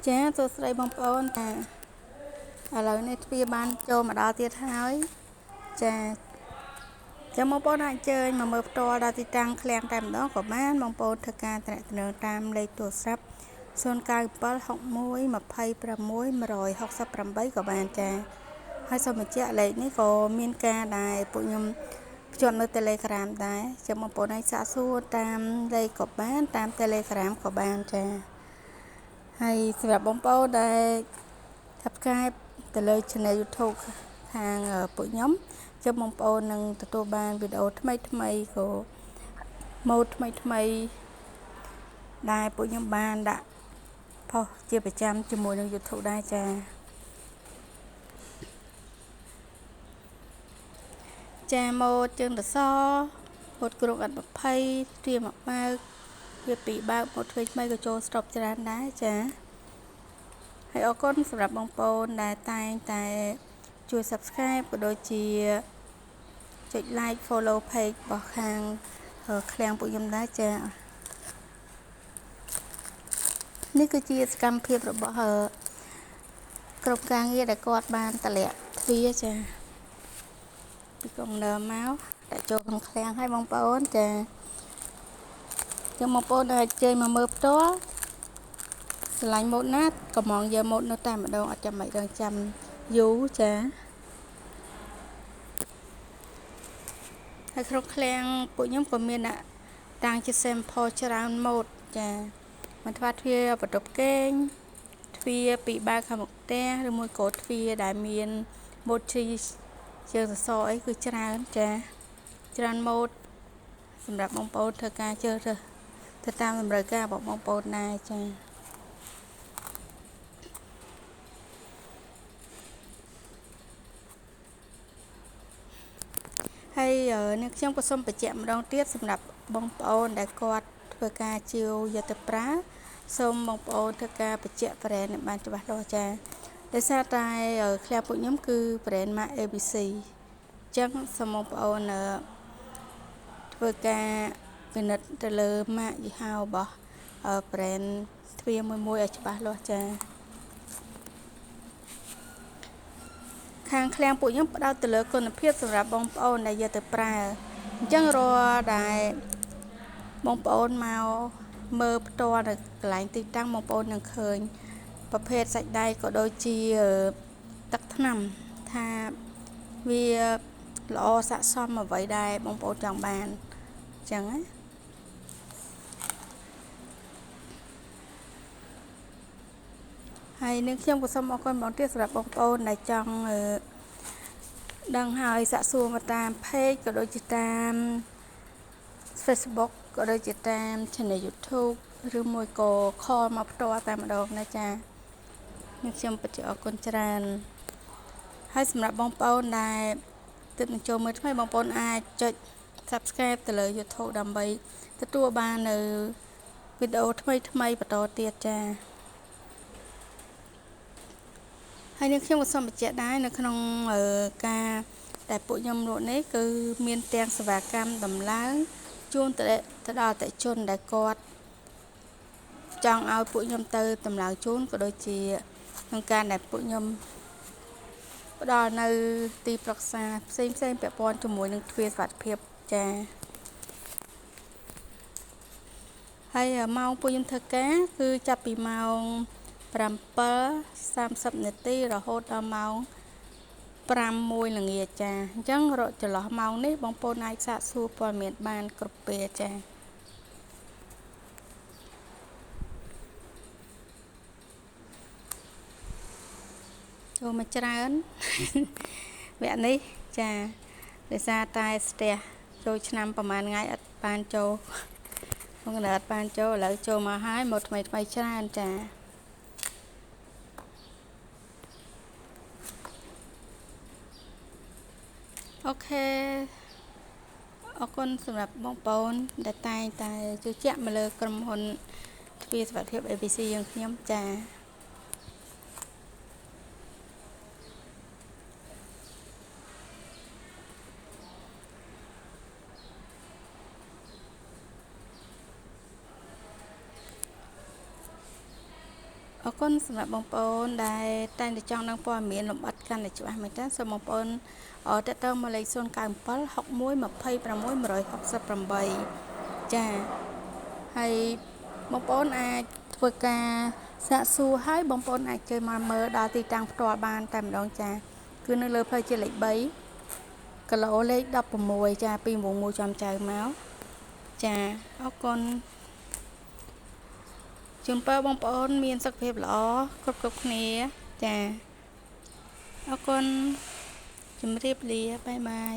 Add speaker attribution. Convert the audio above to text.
Speaker 1: ចាសួស្តីបងប្អូនឥឡូវនេះទ្វាបានចូលមកដល់ទៀតហើយចាចាំបងប្អូនអាចអញ្ជើញមកមើលផ្ទាល់ដល់ទីតាំងឃ្លាំងតែម្ដងក៏បានបងប្អូនធ្វើការទំនាក់ទំនងតាមលេខទូរស័ព្ទ0976261168ក៏បានចាហើយសូមបញ្ជាក់លេខនេះក៏មានការដែលពួកខ្ញុំភ្ជាប់នៅ Telegram ដែរចាំបងប្អូនអាចសាកសួរតាមលេខក៏បានតាម Telegram ក៏បានចាហើយសម្រាប់បងប្អូនដែល Subscribe ទៅលើ Channel YouTube ខាងពួកខ្ញុំជម្រាបបងប្អូននឹងទទួលបានវីដេអូថ្មីក៏ម៉ូដថ្មីដែលពួកខ្ញុំបានដាក់ផុសជាប្រចាំជាមួយនឹង YouTube ដែរចាម៉ូដជើងសសរម៉ូដគ្រុកអត់20ត្រៀមមកបើកវាពីបើកម៉ូដថ្មីក៏ចូលស្តុបច្រើនដែរចាហើយអរគុណសម្រាប់បងប្អូនដែលតែងតែជួយ Subscribe ក៏ដូចជាចុច Like Follow Page របស់ខាងឃ្លាំងពួកខ្ញុំដែរចានេះគឺជាសកម្មភាពរបស់ក្រុមការងារដែលគាត់បានតម្លាក់ទ្វារចាពីកុំព្យូទ័រមកដាក់ចូលក្នុងឃ្លាំងឲ្យបងប្អូនចាចឹងបងប្អូនអាចជើញមកមើលផ្ទាល់ស្រឡាញ់ម៉ូដណាក៏មកយកម៉ូដនៅតែម្ដងអត់ចាំបាច់រងចាំយូរចាហើយក្នុងឃ្លាំងពួកខ្ញុំក៏មានដាក់តាំងជា sample ច្រើនម៉ូដចាមិនថាទ្វារបន្ទប់គេងទ្វារពីបើកខាងមុខផ្ទះឬមួយកោទ្វារដែលមានម៉ូដជីជើងសសរអីគឺច្រើនចាច្រើនម៉ូដសម្រាប់បងប្អូនធ្វើការជ្រើសរើសទៅតាមតម្រូវការរបស់បងប្អូនដែរចាហើយនេះខ្ញុំក៏សូមបញ្ជាក់ម្ដងទៀតសម្រាប់បងប្អូនដែលគាត់ធ្វើការជាវយកទៅប្រើសូមបងប្អូនធ្វើការបញ្ជាក់ brand ឲ្យបានច្បាស់លាស់ចាដោយសារតែឃ្លាំងពួកខ្ញុំគឺ brand Mark ABC អញ្ចឹងសូមបងប្អូនធ្វើការពិនិត្យទៅលើ Mark យីហោរបស់ brand ទ្វារមួយឲ្យច្បាស់លាស់ចាខាងឃ្លាំងពួកខ្ញុំផ្ដោតទៅលើគុណភាពសម្រាប់បងប្អូនដែលយកទៅប្រើអញ្ចឹងរាល់ដែលបងប្អូនមកមើលផ្ទាល់នៅកន្លែងទីតាំងបងប្អូននឹងឃើញប្រភេទសាច់ដែកក៏ដូចជាទឹកថ្នាំថាវាល្អស័ក្តិសមអ្វីដែលបងប្អូនចង់បានអញ្ចឹងណាហើយនឹងខ្ញុំក៏សូមអរគុណបងទៀតសម្រាប់បងប្អូនដែលចង់ដឹងហើយសាកសួរមកតាម page ក៏ដូចជាតាម Facebook ក៏ដូចជាតាម Channel YouTube ឬមួយក៏ call មកផ្ទាល់តែម្ដងណាចានឹងខ្ញុំពិតជាអរគុណច្រើនហើយសម្រាប់បងប្អូនដែលទើបនឹងចូលមើលថ្មីបងប្អូនអាចចុច Subscribe ទៅលើ YouTube ដើម្បីទទួលបាននៅវីដេអូថ្មីបន្តទៀតចាហើយនឹងខ្ញុំក៏សូមបញ្ជាក់ដែរនៅក្នុងការដែលពួកខ្ញុំលក់នេះគឺមានទាំងសេវាកម្មដំឡើងជូនទៅដល់អតិថិជនដែលគាត់ចង់ឲ្យពួកខ្ញុំទៅដំឡើងជូនក៏ដូចជាក្នុងការដែលពួកខ្ញុំផ្ដល់នៅទីប្រឹក្សាផ្សេងពាក់ព័ន្ធជាមួយនឹងទ្វារសុវត្ថិភាពចាហើយម៉ោងពួកខ្ញុំធ្វើការគឺចាប់ពីម៉ោង7:30នាទីរហូតដល់ម៉ោង5:01ល្ងាចចាអញ្ចឹងចន្លោះម៉ោងនេះបងប្អូនអាចសាកសួរព័ត៌មានបានគ្រប់ពេលចាចូលមកច្រើនវគ្គនេះចាដោយសារតែស្ទះចូលឆ្នាំប្រហែលថ្ងៃអត់បានចូលខ្ញុំនៅអត់បានចូលឥឡូវចូលមកហើយមកថ្មីច្រើនចាអូខេអរគុណសម្រាប់បងប្អូនដែលតែងតែជឿជាក់មកលើក្រុមហ៊ុនទ្វារសុវត្ថិភាព ABC យើងខ្ញុំចា អរគុណសម្រាប់បងប្អូនដែលតែងតែចង់ដឹងព័ត៌មានលម្អិតកាន់តែច្បាស់មែនតើសូមបងប្អូនតេតើមកលេខ097 61 26 168ចាហើយបងប្អូនអាចធ្វើការសាកសួរហើយបងប្អូនអាចចូលមកមើលដល់ទីតាំងផ្ទាល់បានតែម្ដងចាគឺនៅលើផ្លូវជាតិលេខ3គីឡូលេខ16ចាពីវងមូចំចៅមកចាអរគុណជូនពរបងប្អូនមានសុខភាពល្អគ្រប់គ្នាចាអរគុណជម្រាបលាបាយបាយ